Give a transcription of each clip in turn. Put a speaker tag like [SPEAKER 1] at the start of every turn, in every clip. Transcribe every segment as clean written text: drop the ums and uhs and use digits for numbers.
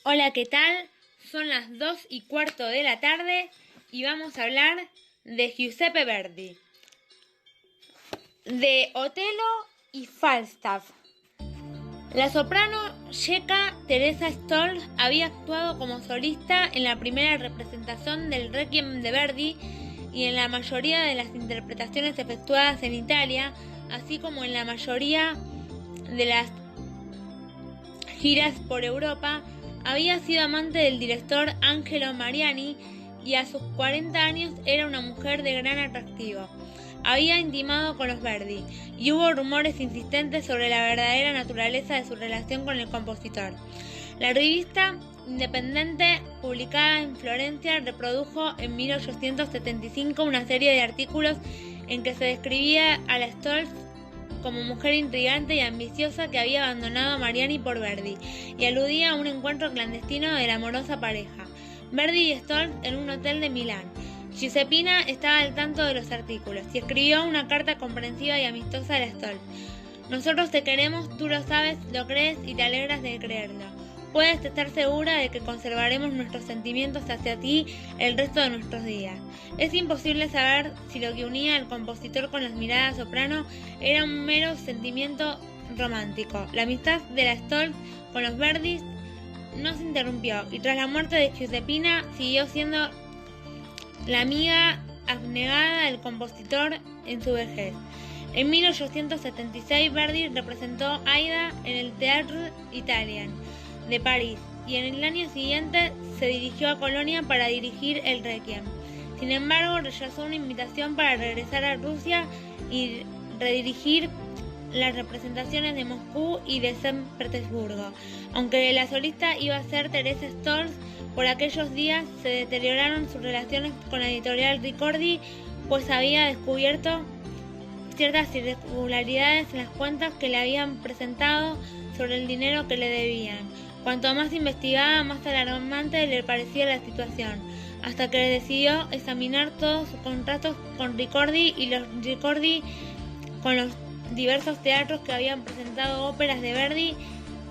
[SPEAKER 1] Hola, ¿qué tal? Son las 2:15 de la tarde y vamos a hablar de Giuseppe Verdi, de Otello y Falstaff. La soprano checa Teresa Stoll había actuado como solista en la primera representación del Requiem de Verdi y en la mayoría de las interpretaciones efectuadas en Italia, así como en la mayoría de las giras por Europa. Había sido amante del director Angelo Mariani y a sus 40 años era una mujer de gran atractivo. Había intimado con los Verdi y hubo rumores insistentes sobre la verdadera naturaleza de su relación con el compositor. La revista independiente publicada en Florencia reprodujo en 1875 una serie de artículos en que se describía a la Stolz como mujer intrigante y ambiciosa que había abandonado a Mariani por Verdi y aludía a un encuentro clandestino de la amorosa pareja, Verdi y Stolz, en un hotel de Milán. Giuseppina estaba al tanto de los artículos y escribió una carta comprensiva y amistosa a la Stolz. Nosotros te queremos, tú lo sabes, lo crees y te alegras de creerlo. Puedes estar segura de que conservaremos nuestros sentimientos hacia ti el resto de nuestros días. Es imposible saber si lo que unía al compositor con las miradas soprano era un mero sentimiento romántico. La amistad de la Stolz con los Verdi no se interrumpió y tras la muerte de Giuseppina siguió siendo la amiga abnegada del compositor en su vejez. En 1876 Verdi representó Aida en el Théâtre Italien de París y en el año siguiente se dirigió a Colonia para dirigir el Requiem. Sin embargo, rechazó una invitación para regresar a Rusia y redirigir las representaciones de Moscú y de San Petersburgo. Aunque la solista iba a ser Teresa Stolz, por aquellos días se deterioraron sus relaciones con la editorial Ricordi, pues había descubierto ciertas irregularidades en las cuentas que le habían presentado sobre el dinero que le debían. Cuanto más investigaba, más alarmante le parecía la situación, hasta que decidió examinar todos sus contratos con Ricordi y los Ricordi con los diversos teatros que habían presentado óperas de Verdi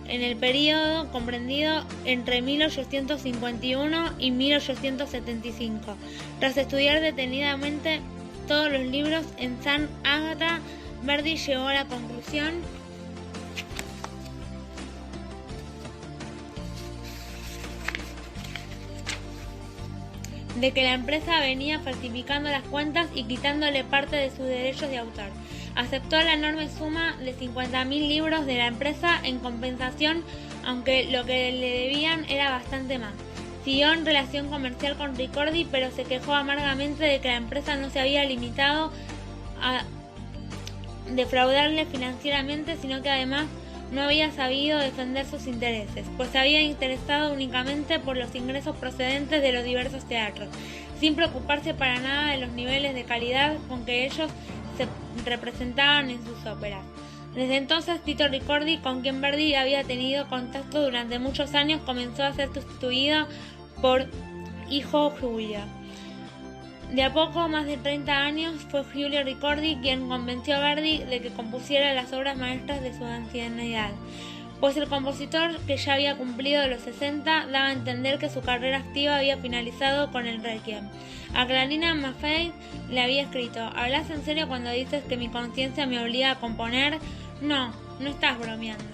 [SPEAKER 1] en el período comprendido entre 1851 y 1875. Tras estudiar detenidamente todos los libros en San Ágata, Verdi llegó a la conclusión de que la empresa venía falsificando las cuentas y quitándole parte de sus derechos de autor. Aceptó la enorme suma de 50.000 libros de la empresa en compensación, aunque lo que le debían era bastante más. Siguió en relación comercial con Ricordi, pero se quejó amargamente de que la empresa no se había limitado a defraudarle financieramente, sino que además no había sabido defender sus intereses, pues se había interesado únicamente por los ingresos procedentes de los diversos teatros, sin preocuparse para nada de los niveles de calidad con que ellos se representaban en sus óperas. Desde entonces, Tito Ricordi, con quien Verdi había tenido contacto durante muchos años, comenzó a ser sustituido por hijo Giulio. De a poco más de 30 años, fue Giulio Ricordi quien convenció a Verdi de que compusiera las obras maestras de su ancianidad, pues el compositor, que ya había cumplido los 60, daba a entender que su carrera activa había finalizado con el Requiem. A Clarina Maffei le había escrito: ¿hablas en serio cuando dices que mi conciencia me obliga a componer? No, no estás bromeando.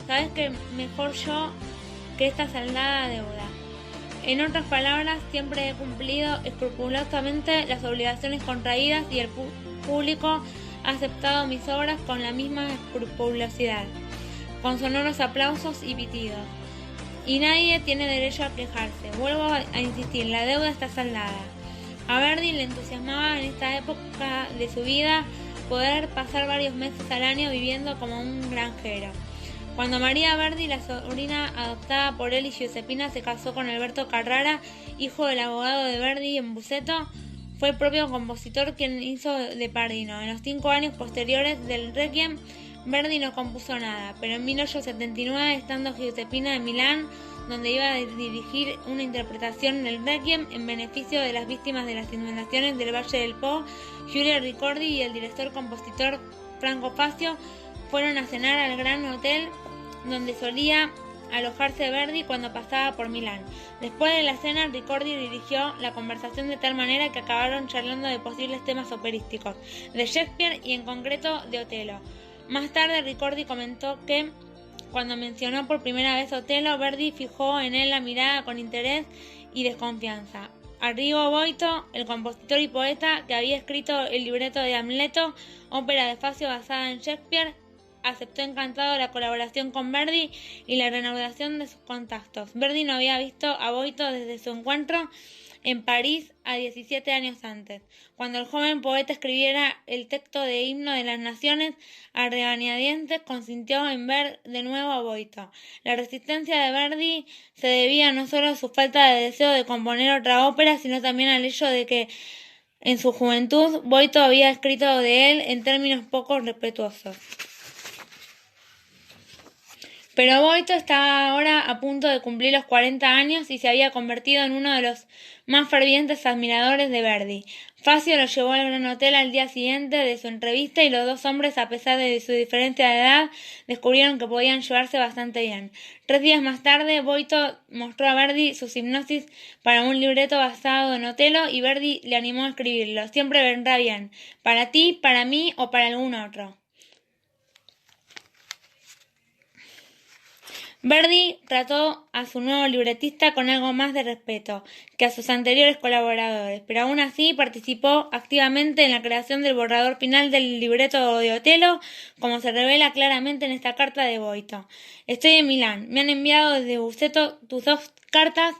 [SPEAKER 1] Sabes que mejor yo que esta saldada deuda. En otras palabras, siempre he cumplido escrupulosamente las obligaciones contraídas y el público ha aceptado mis obras con la misma escrupulosidad, con sonoros aplausos y pitidos. Y nadie tiene derecho a quejarse. Vuelvo a insistir, la deuda está saldada. A Verdi le entusiasmaba en esta época de su vida poder pasar varios meses al año viviendo como un granjero. Cuando María Verdi, la sobrina adoptada por él y Giuseppina, se casó con Alberto Carrara, hijo del abogado de Verdi en Busseto, fue el propio compositor quien hizo de padrino. En los 5 años posteriores del Requiem, Verdi no compuso nada, pero en 1879, estando Giuseppina en Milán, donde iba a dirigir una interpretación del Requiem en beneficio de las víctimas de las inundaciones del Valle del Po, Giulio Ricordi y el director-compositor Franco Fazio fueron a cenar al gran hotel donde solía alojarse Verdi cuando pasaba por Milán. Después de la cena, Ricordi dirigió la conversación de tal manera que acabaron charlando de posibles temas operísticos, de Shakespeare y en concreto de Otelo. Más tarde, Ricordi comentó que cuando mencionó por primera vez Otelo, Verdi fijó en él la mirada con interés y desconfianza. Arrigo Boito, el compositor y poeta que había escrito el libreto de Amleto, ópera de Fazio basada en Shakespeare, aceptó encantado la colaboración con Verdi y la reanudación de sus contactos. Verdi no había visto a Boito desde su encuentro en París a 17 años antes. Cuando el joven poeta escribiera el texto de Himno de las Naciones, a regañadientes consintió en ver de nuevo a Boito. La resistencia de Verdi se debía no solo a su falta de deseo de componer otra ópera, sino también al hecho de que en su juventud Boito había escrito de él en términos poco respetuosos. Pero Boito estaba ahora a punto de cumplir los 40 años y se había convertido en uno de los más fervientes admiradores de Verdi. Fazio lo llevó al Gran Hotel al día siguiente de su entrevista y los dos hombres, a pesar de su diferencia de edad, descubrieron que podían llevarse bastante bien. 3 días más tarde, Boito mostró a Verdi sus hipnosis para un libreto basado en Otelo y Verdi le animó a escribirlo. Siempre vendrá bien, para ti, para mí o para algún otro. Verdi trató a su nuevo libretista con algo más de respeto que a sus anteriores colaboradores, pero aún así participó activamente en la creación del borrador final del libreto de Otelo, como se revela claramente en esta carta de Boito. Estoy en Milán, me han enviado desde Busseto tus 2 cartas,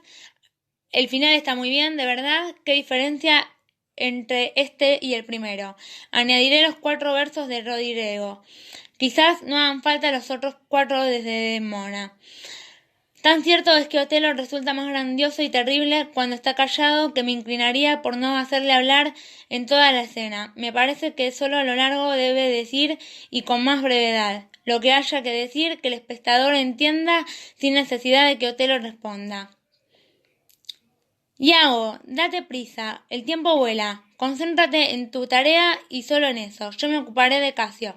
[SPEAKER 1] el final está muy bien, de verdad, qué diferencia entre este y el primero. Añadiré los 4 versos de Rodrigo. Quizás no hagan falta los otros 4 desde Desdemona. Tan cierto es que Otelo resulta más grandioso y terrible cuando está callado que me inclinaría por no hacerle hablar en toda la escena. Me parece que solo a lo largo debe decir y con más brevedad lo que haya que decir, que el espectador entienda sin necesidad de que Otelo responda. Iago, date prisa, el tiempo vuela. Concéntrate en tu tarea y solo en eso. Yo me ocuparé de Casio.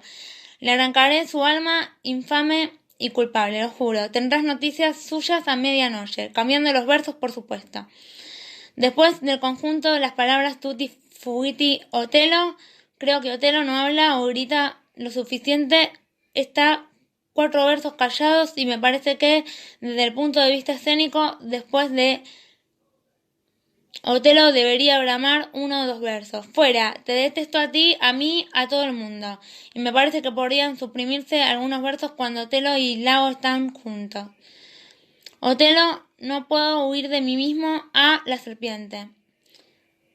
[SPEAKER 1] Le arrancaré su alma infame y culpable, lo juro. Tendrás noticias suyas a medianoche, cambiando los versos, por supuesto. Después del conjunto de las palabras tutti frutti Otelo, creo que Otelo no habla o grita lo suficiente. Está 4 versos callados y me parece que, desde el punto de vista escénico, después de Otelo debería bramar 1 o 2 versos. Fuera, te detesto a ti, a mí, a todo el mundo. Y me parece que podrían suprimirse algunos versos cuando Otelo y Iago están juntos. Otelo, no puedo huir de mí mismo, a la serpiente.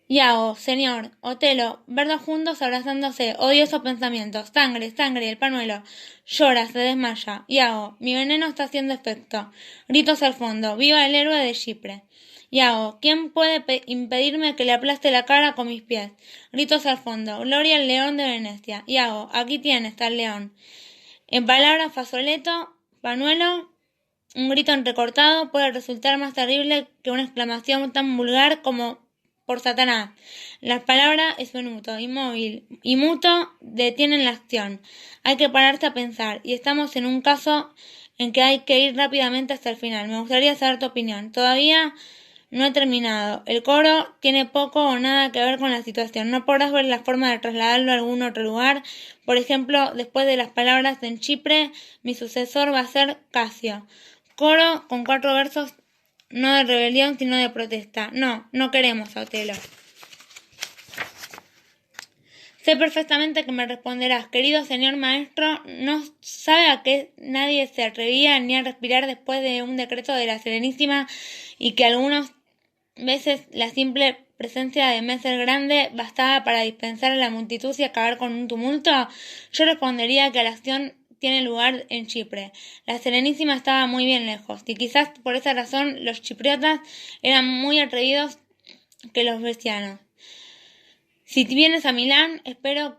[SPEAKER 1] Iago, señor. Otelo, verlos juntos abrazándose, odiosos pensamientos. Sangre, sangre, el pañuelo. Llora, se desmaya. Iago, mi veneno está haciendo efecto. Gritos al fondo. Viva el héroe de Chipre. Iago, ¿quién puede impedirme que le aplaste la cara con mis pies? Gritos al fondo. Gloria al león de Venecia. Iago, aquí tienes al león. En palabras fasoleto, pañuelo, un grito entrecortado puede resultar más terrible que una exclamación tan vulgar como por Satanás. Las palabras esvenuto, inmóvil y muto detienen la acción. Hay que pararse a pensar, y estamos en un caso en que hay que ir rápidamente hasta el final. Me gustaría saber tu opinión. Todavía no he terminado. El coro tiene poco o nada que ver con la situación. No podrás ver la forma de trasladarlo a algún otro lugar. Por ejemplo, después de las palabras en Chipre, mi sucesor va a ser Casio. Coro con 4 versos, no de rebelión, sino de protesta. No, no queremos a Otelo. Sé perfectamente que me responderás, querido señor maestro, ¿no sabe a qué nadie se atrevía ni a respirar después de un decreto de la Serenísima y que algunas veces la simple presencia de Messer Grande bastaba para dispensar a la multitud y acabar con un tumulto? Yo respondería que la acción tiene lugar en Chipre. La Serenísima estaba muy bien lejos, y quizás por esa razón los chipriotas eran muy atrevidos que los vecianos. Si vienes a Milán, espero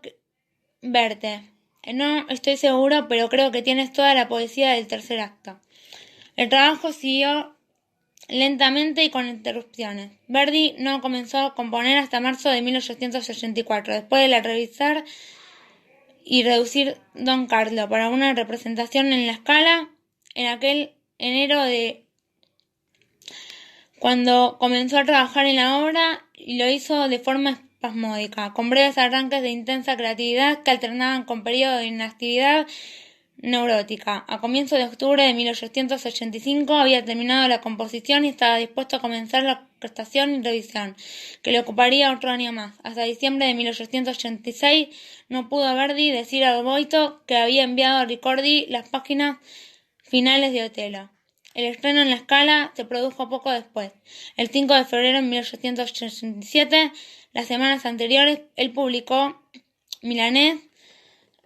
[SPEAKER 1] verte. No estoy seguro, pero creo que tienes toda la poesía del tercer acto. El trabajo siguió lentamente y con interrupciones. Verdi no comenzó a componer hasta marzo de 1884, después de la revisar y reducir Don Carlo para una representación en la Scala. En aquel enero de cuando comenzó a trabajar en la obra y lo hizo de forma espasmódica, con breves arranques de intensa creatividad que alternaban con periodos de inactividad neurótica. A comienzos de octubre de 1885 había terminado la composición y estaba dispuesto a comenzar la orquestación y revisión, que le ocuparía otro año más. Hasta diciembre de 1886 no pudo Verdi decir a Boito que había enviado a Ricordi las páginas finales de Otelo. El estreno en la Scala se produjo poco después. El 5 de febrero de 1887, las semanas anteriores, él publicó Milanés.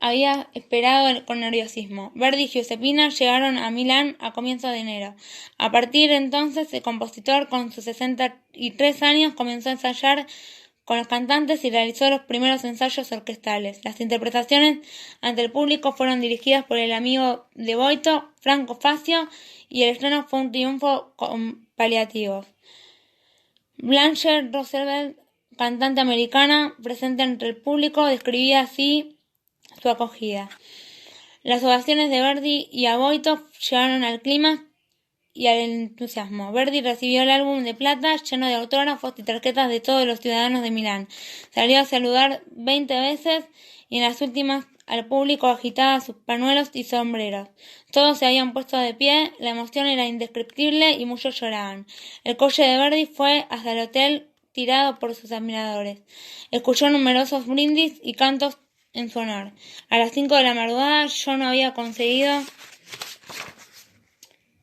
[SPEAKER 1] Había esperado con nerviosismo. Verdi y Giuseppina llegaron a Milán a comienzos de enero. A partir de entonces, el compositor, con sus 63 años, comenzó a ensayar con los cantantes y realizó los primeros ensayos orquestales. Las interpretaciones ante el público fueron dirigidas por el amigo de Boito, Franco Facio, y el estreno fue un triunfo con paliativos. Blanche Roosevelt, cantante americana, presente entre el público, describía así su acogida. Las ovaciones de Verdi y a Boito llegaron al clima y al entusiasmo. Verdi recibió el álbum de plata lleno de autógrafos y tarjetas de todos los ciudadanos de Milán. Salió a saludar 20 veces y en las últimas al público agitaba sus pañuelos y sombreros. Todos se habían puesto de pie, la emoción era indescriptible y muchos lloraban. El coche de Verdi fue hasta el hotel tirado por sus admiradores. Escuchó numerosos brindis y cantos en su honor. A las 5 de la madrugada yo no había conseguido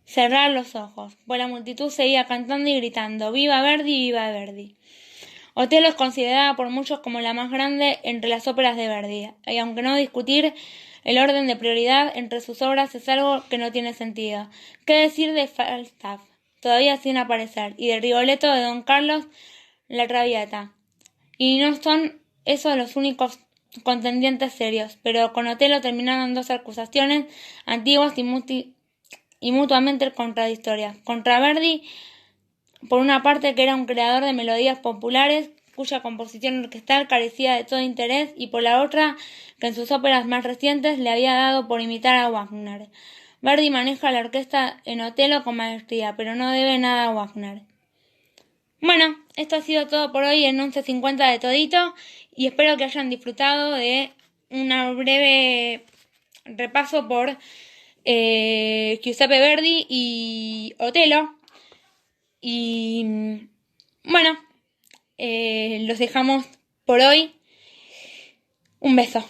[SPEAKER 1] cerrar los ojos, pues la multitud seguía cantando y gritando ¡Viva Verdi, viva Verdi! Otelo es considerada por muchos como la más grande entre las óperas de Verdi, y aunque no discutir el orden de prioridad entre sus obras es algo que no tiene sentido. ¿Qué decir de Falstaff, todavía sin aparecer, y de Rigoletto de Don Carlos La Traviata? Y no son esos los únicos contendientes serios, pero con Otelo terminaron dos acusaciones antiguas y mutuamente contradictorias. Contra Verdi, por una parte, que era un creador de melodías populares cuya composición orquestal carecía de todo interés, y por la otra, que en sus óperas más recientes le había dado por imitar a Wagner. Verdi maneja la orquesta en Otelo con maestría, pero no debe nada a Wagner. Bueno, esto ha sido todo por hoy en 11:50 de Todito y espero que hayan disfrutado de un breve repaso por Giuseppe Verdi y Otelo. Y bueno, los dejamos por hoy. Un beso.